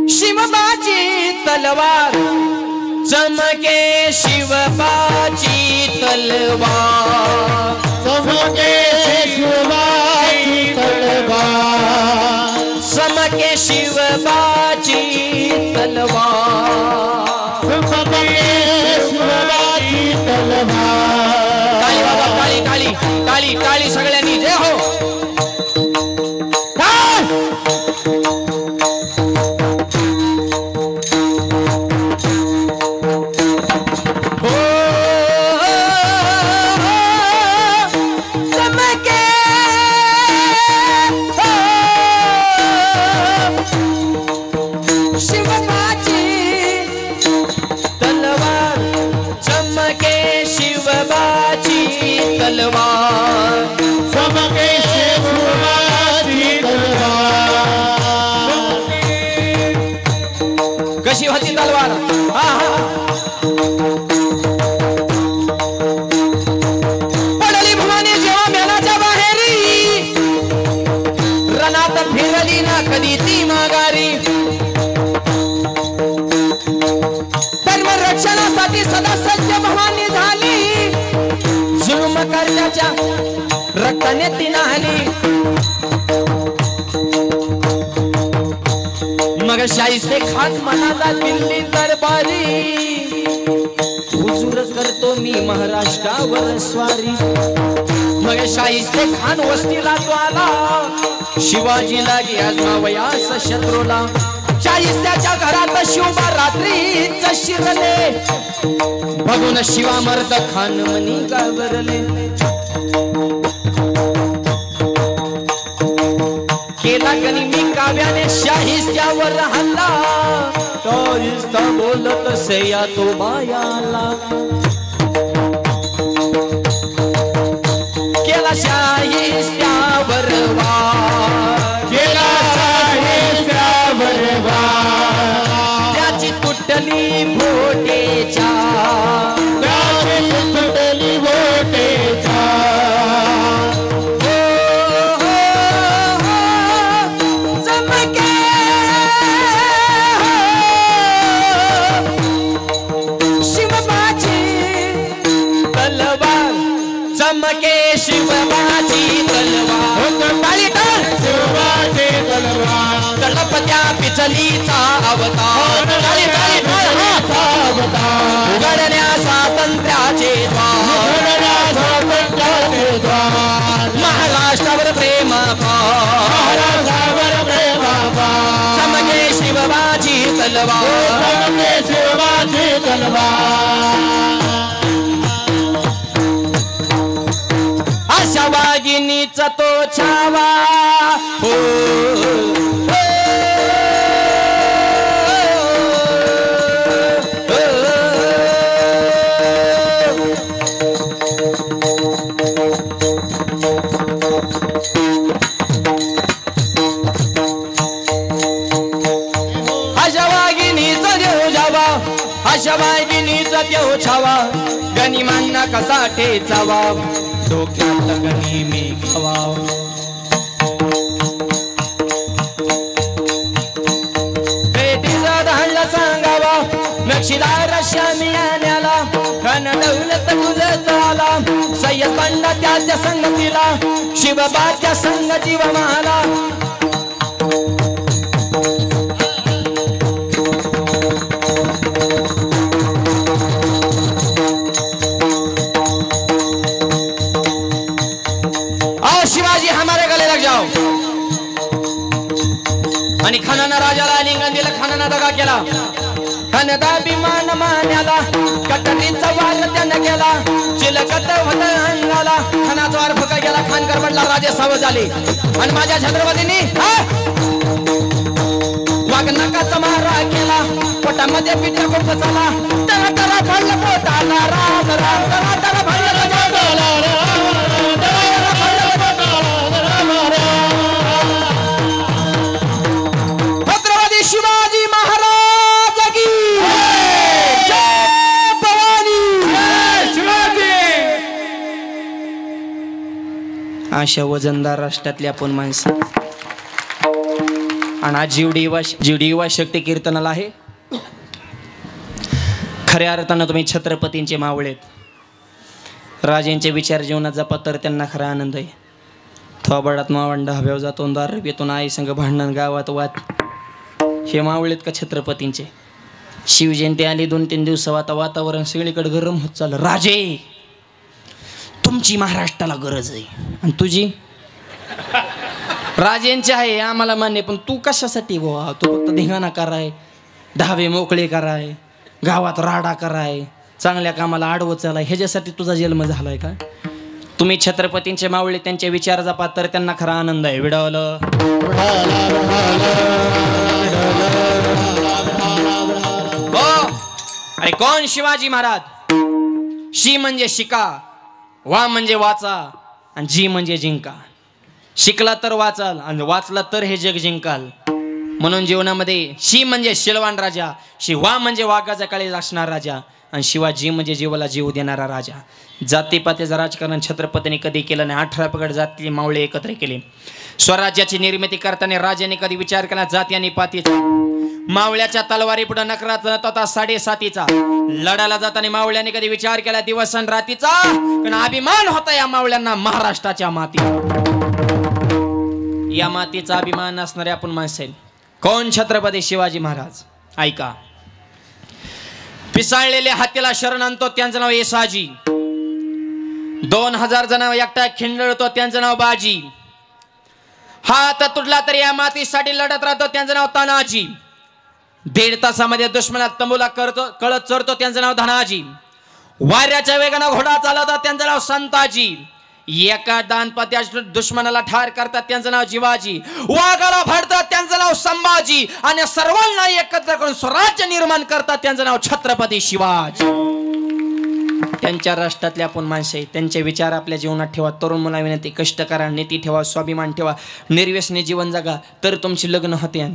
शिवबाची तलवार चमके, शिवबाची तलवार चमके, शिवबाची तलवार चमके, शिवबाची तलवार चमके, शिवबाची तलवार। काळी बाबा, काळी काळी काळी काळी सगळ्यांनी जय हो। कशी होती तलवार? पडली भवानी जेव्हा मेलाच्या बाहेरी, रणात फिरली ना कधी ती माघारी। धर्म रक्षणासाठी सदा सज्ज भवानी झाली, जुलूम करण्याच्या रक्ताने ती नाहली। मगर शाहिस्ते खान म्हणाला दिल्ली दरबारी, हुजूर करतो मी महाराष्ट्रावर स्वारी। मगर शाहिस्ते खान वस्तीला तो आला, शिवाजीला आजमावयास शत्रूला। शाहिस्त्याच्या घरात शिवबा रात्रीच शिरले, बघून शिवा मर्द खान मनी घाबरले। केला गणी मी काव्याने शाहिस्त्यावर हल्ला, शाहिस्ता बोलत सेया तो बायाला। केला शाहिस्त्यावर वार, केला शाहिस्त्यावर वार। त्याची तुटली बोटेच्या, त्याची तुटली बोटेच्या। चमके शिवबाची तलवार, टाळी टाळ शिवबाची तलवार। गणपत्या पिचलीचा अवतार, टाळी टाळी टाळ अवतार। उघडण्या स्वातंत्र्याचे द्वार, उघडण्या स्वातंत्र्याचे द्वार। महाराष्ट्रावर प्रेम फार, महाराष्ट्रावर प्रेम फार। चमके शिवबाची तलवार, चमके शिवबाची तलवार। अशा वाघिणीचा तो छावा हो, अशा वाघिणीचा देव जावा, अशा वाघिणीचा देव छावा। गनिमांना कसा ठेचावा, डोक्यात गणी मी खावा। बेटीचा धाडला सांगावा, नक्षीदार श्यामी आण्याला। धन दौलत गुजत आला, सय्यद पंडा त्याच्या संगतीला। शिवबाच्या संग जीव माला, शिवाजी हमारे गले लग जाओ। आणि खानाना राजाला लिंगण दिलं, खानाना दगा केला। खानदा विमान मान्याला, कटरीचा वार त्यानं केला। चिलकत होत अंगाला, खानाचा वार फुका गेला। खान करमटला, राजे सावध झाले। आणि माझ्या छत्रपतींनी वाघनकाचा मारा केला। पोटामध्ये पिठ खूप झाला, तरा तरा भरलं पोटाला। राम राम तरा तरा भरलं पोटाला। शिवाजी महाराज की जय, अशा वजनदार राष्ट्रातली आपण माणसं. आणि आज जेवढी युवा शक्ती कीर्तनाला आहे, खऱ्या अर्थानं तुम्ही छत्रपतींचे मावळेत. राजेंचे विचार जीवनात जपा तर त्यांना खरा आनंद आहे. थोबाडात मावंड हव्याव जातो, दार येतो, आई संग भांडण गावात वाद. हे मावळेत का छत्रपतींचे? शिवजयंती आली 2-3 दिवसात, आता वातावरण सगळीकडे गरम होत चाललं. राजे, तुमची महाराष्ट्राला गरज आहे. आणि तुझी? राजेंची आहे आम्हाला मान्य, पण तू कशासाठी बुवा? तू फक्त धिंगाणा कराय, दहावे मोकळे कराय, गावात राडा कराय, चांगल्या कामाला आडवं चालाय, ह्याच्यासाठी तुझा जन्म झालाय का? तुम्ही छत्रपतींचे मावळे, त्यांचे विचार जपा तर त्यांना खरा आनंद आहे. विडावलं अरे कोण? शिवाजी महाराज. शी म्हणजे शिका, वा म्हणजे वाचा, आणि जी म्हणजे जिंका. शिकला तर वाचाल आणि वाचला तर हे जग जिंकाल. म्हणून जीवनामध्ये शी म्हणजे शिलवान राजा, शिवा म्हणजे वाघाचा काळी असणार राजा, आणि शिवाजी म्हणजे जीवाला जीव देणारा राजा. जातीपातीचं राजकारण छत्रपतीने कधी केलं नाही. 18 पगड जाती मावळे एकत्र केले. स्वराज्याची निर्मिती करताना राजाने कधी विचार केला जाती आणि पातीचा? मावळ्याच्या तलवारी पुढे नकराचा होता 7.5. लढायला जाताना मावळ्याने कधी विचार केला दिवस आणि रातीचा? पण अभिमान होता या मावळ्यांना महाराष्ट्राच्या माती. या मातीचा अभिमान असणारे आपण माणसं आहे. कोण? छत्रपती शिवाजी महाराज. ऐका, पिसाळलेल्या हत्तीला शरण आणतो त्यांचं नाव येसाजी. 2000 जण एकटा खिंडळतो त्यांचं नाव बाजी. हात तुटला तरी या मातीसाठी लढत राहतो त्यांचं नाव तानाजी. 1.5 तासामध्ये दुश्मनात तंबूला कळत चरतो त्यांचं नाव धनाजी. वाऱ्याच्या वेगानं घोडा चालवतात त्यांचं नाव संताजी. एका दानपत्या दुश्मनाला ठार करतात त्यांचं नाव जिवाजी. वाघाला फाडतात त्यांचं नाव संभाजी. आणि सर्वांना एकत्र करून स्वराज्य निर्माण करतात त्यांचं नाव छत्रपती शिवाजी. त्यांच्या राष्ट्रातले आपण माणसं आहे. त्यांचे विचार आपल्या जीवनात ठेवा. तरुण मुला विनंती, कष्ट करा, नीती ठेवा, स्वाभिमान ठेवा, निर्व्यसनी जीवन जगा, तर तुमची लग्न होते.